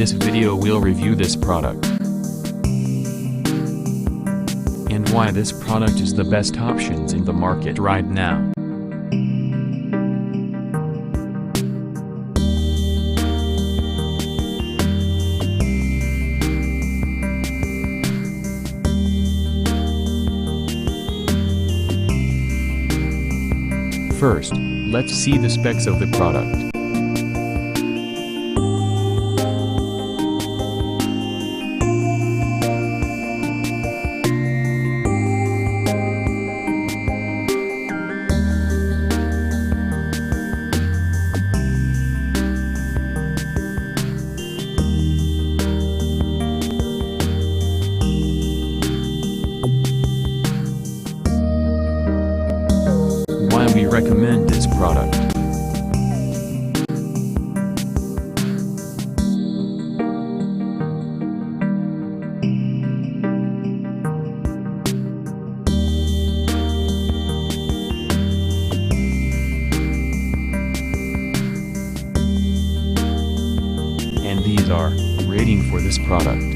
this video we'll review this product and why this product is the best options in the market right now. First, let's see the specs of the product. Why we recommend this product. And these are rating for this product.